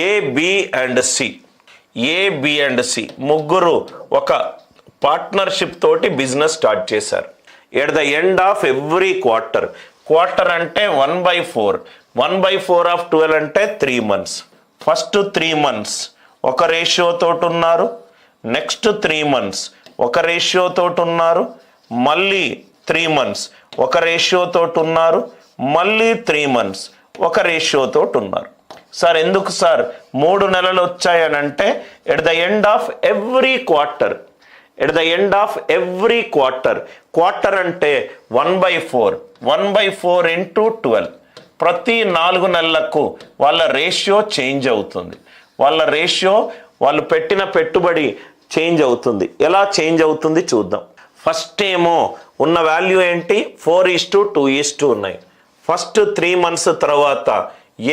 A B and C ముగ్గురు ఒక partnership తోటి బిజినెస్ స్టార్ట్ చేశారు. At the end of every quarter అంటే 1/4 1/4 ఆఫ్ 12 అంటే 3 months. ఫస్ట్ 3 months ఒక రేషియో తోటి ఉన్నారు, నెక్స్ట్ 3 months ఒక రేషియో తోటి ఉన్నారు, మళ్ళీ 3 months ఒక రేషియో తోటి ఉన్నారు, మళ్ళీ 3 months ఒక రేషియో తోటి ఉన్నారు. సార్ ఎందుకు సార్ 3 నెలలు వచ్చాయనంటే at the end of every quarter అంటే 1/4 ఇంటూ 12. ప్రతి 4 నెలలకు వాళ్ళ రేషియో చేంజ్ అవుతుంది. వాళ్ళు పెట్టిన పెట్టుబడి చేంజ్ అవుతుంది. ఎలా చేంజ్ అవుతుంది చూద్దాం. ఫస్ట్ ఏమో ఉన్న వాల్యూ ఏంటి 4:2 ఉన్నాయి. ఫస్ట్ 3 months తర్వాత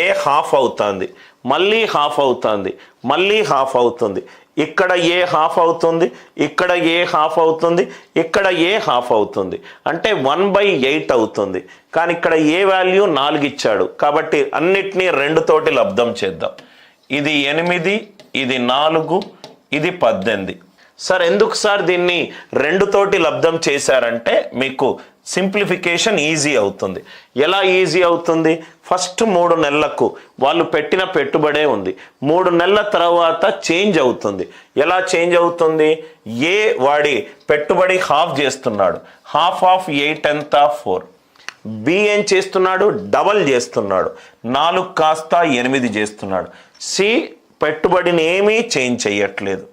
ఏ హాఫ్ అవుతుంది, మళ్ళీ హాఫ్ అవుతుంది, మళ్ళీ హాఫ్ అవుతుంది, ఇక్కడ ఏ హాఫ్ అవుతుంది, ఇక్కడ ఏ హాఫ్ అవుతుంది, ఇక్కడ ఏ హాఫ్ అవుతుంది, అంటే 1/8 అవుతుంది. కానీ ఇక్కడ ఏ వాల్యూ 4 ఇచ్చాడు కాబట్టి అన్నిటినీ 2 తోటి లబ్ధం చేద్దాం. ఇది 8, ఇది 4, ఇది 18. సార్ ఎందుకు సార్ దీన్ని 2 తోటి లబ్ధం చేశారంటే మీకు సింప్లిఫికేషన్ ఈజీ అవుతుంది. ఎలా ఈజీ అవుతుంది? ఫస్ట్ 3 నెలలకు వాళ్ళు పెట్టిన పెట్టుబడే ఉంది, 3 నెలల తర్వాత చేంజ్ అవుతుంది. ఎలా చేంజ్ అవుతుంది? ఏ వాడి పెట్టుబడి హాఫ్ చేస్తున్నాడు, హాఫ్ ఆఫ్ 8 ఎంత 4. బి ఏం చేస్తున్నాడు? డబల్ చేస్తున్నాడు, 4 కాస్త 8 చేస్తున్నాడు. సి పెట్టుబడిని ఏమీ చేంజ్ చేయట్లేదు,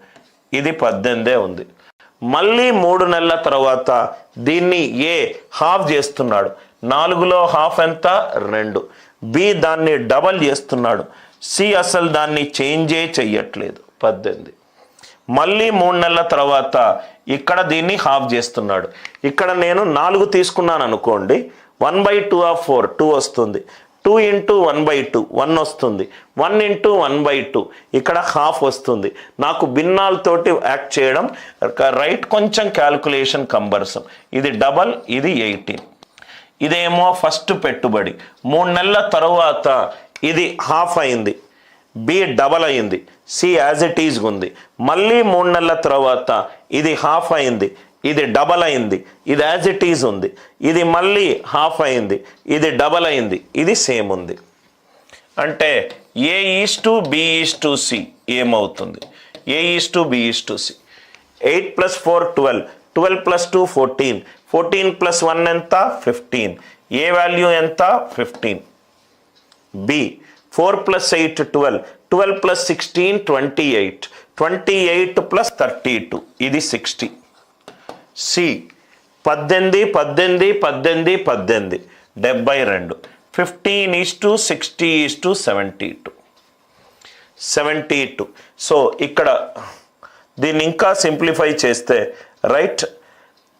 ఇది 18 ఉంది. మళ్ళీ 3 నెలల తర్వాత దీన్ని ఏ హాఫ్ చేస్తున్నాడు, 4లో హాఫ్ ఎంత 2. బి దాన్ని డబల్ చేస్తున్నాడు, సి అసలు దాన్ని చేంజే చెయ్యట్లేదు 18. మళ్ళీ 3 నెలల తర్వాత ఇక్కడ దీన్ని హాఫ్ చేస్తున్నాడు. ఇక్కడ నేను 4 తీసుకున్నాను అనుకోండి, 1/2 ఆఫ్ 4 2 వస్తుంది, 2 ఇంటూ 1/2 1 వస్తుంది, 1 ఇంటూ 1/2 ఇక్కడ హాఫ్ వస్తుంది. నాకు భిన్నాలతోటి యాక్ట్ చేయడం రైట్, కొంచెం క్యాల్కులేషన్ కంబర్సం. ఇది డబల్, ఇది 18. ఇదేమో ఫస్ట్ పెట్టుబడి 3 నెలల తర్వాత ఇది హాఫ్ అయింది, బి డబల్ అయింది, సి యాజ్ ఇట్ ఈజ్ ఉంది. మళ్ళీ 3 నెలల తర్వాత ఇది హాఫ్ అయింది, ఇది డబల్ అయింది, ఇది యాజ్ ఇట్ ఈజ్ ఉంది. ఇది మళ్ళీ హాఫ్ అయింది, ఇది డబల్ అయింది, ఇది సేమ్ ఉంది. అంటే A:B:C ఏమవుతుంది? A:B:C 8 + 4 12, 12 + 2 14, 14 + 1 ఎంత 15. ఏ వాల్యూ ఎంత 15. బి 4 + 8 12, 12 + 16 28, 28 + 32 ఇది 60. సి 18 18 18 18 72, 15:60:72. సో ఇక్కడ దీన్ని ఇంకా సింప్లిఫై చేస్తే right,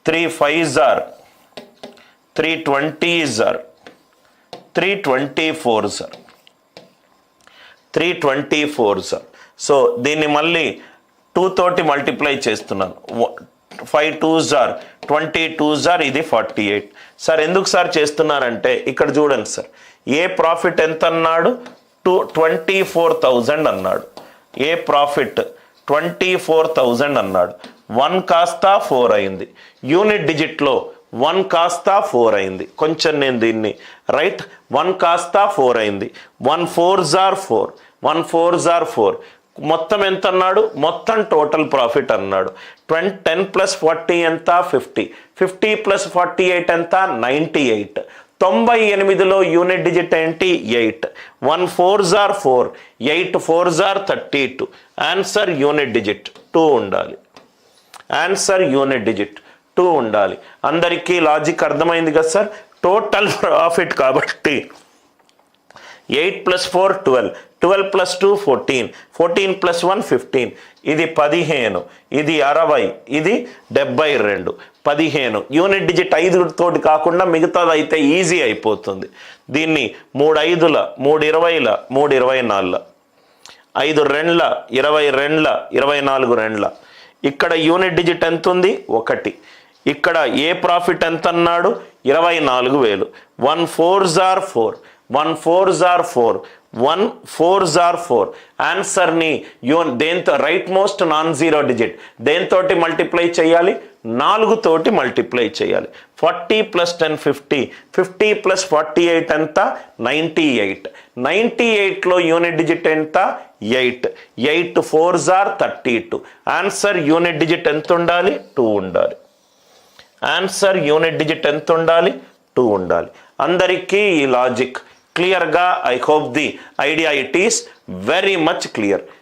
3 5s are 320s are 324s are 324s are. So దీన్ని మళ్ళీ 2 తోటి మల్టిప్లై చేస్తున్నాను. 5 2s are 22s are ఇది 48. సార్ ఎందుకు సార్ చేస్తున్నారంటే ఇక్కడ చూడండి సార్, ఏ ప్రాఫిట్ ఎంత అన్నాడు 24,000 అన్నాడు. ఏ ప్రాఫిట్ 24,000 అన్నాడు. 1 కాస్త 4 అయింది, యూనిట్ డిజిట్లో 1 కాస్త 4 అయింది. కొంచెం నేను దీన్ని రైట్, 1 కాస్త 4 అయింది, 1 4s are 4, 1 4s are 4. మొత్తం ఎంత అన్నాడు? మొత్తం టోటల్ ప్రాఫిట్ అన్నాడు. 10 + 40 ఎంత 50, 50 + 48 ఎంత 98. 98లో యూనిట్ డిజిట్ ఏంటి 8. 1 4s are 4, 8 4s are 32. Answer unit digit 2 ఉండాలి. ఆన్సర్ యూనిట్ డిజిట్ 2 ఉండాలి. అందరికీ లాజిక్ అర్థమైంది కదా సార్? టోటల్ ప్రాఫిట్ కాబట్టి 8 + 4 12, 12 + 2 14, 14 + 1 15. ఇది 15, ఇది 60, ఇది 72. 15 యూనిట్ డిజిట్ 5 తోటి కాకుండా మిగతాది అయితే ఈజీ అయిపోతుంది. దీన్ని 3 5ల 3 20ల 3 24ల 5 2ల 20 2ల 24 2ల. ఇక్కడ యూనిట్ డిజిట్ ఎంత ఉంది 1. ఇక్కడ ఏ ప్రాఫిట్ ఎంత అన్నాడు 24,000. 1 4s are 4, 1 4s are 4, 1 4s are 4. ఆన్సర్ని దేంతో right most non zero digit దేంతోటి మల్టిప్లై చేయాలి? 4 తోటి మల్టిప్లై చేయాలి. 40 + 10 50. 50 + 48 ఎంత? 98. 98లో యూనిట్ డిజిట్ ఎంత? 8. 8 4s are 32. Answer unit digit ఎంత ఉండాలి? 2 ఉండాలి. ఆన్సర్ యూనిట్ డిజిట్ ఎంత ఉండాలి? 2 ఉండాలి. అందరికీ ఈ లాజిక్ క్లియర్గా, I hope the idea it is very much clear.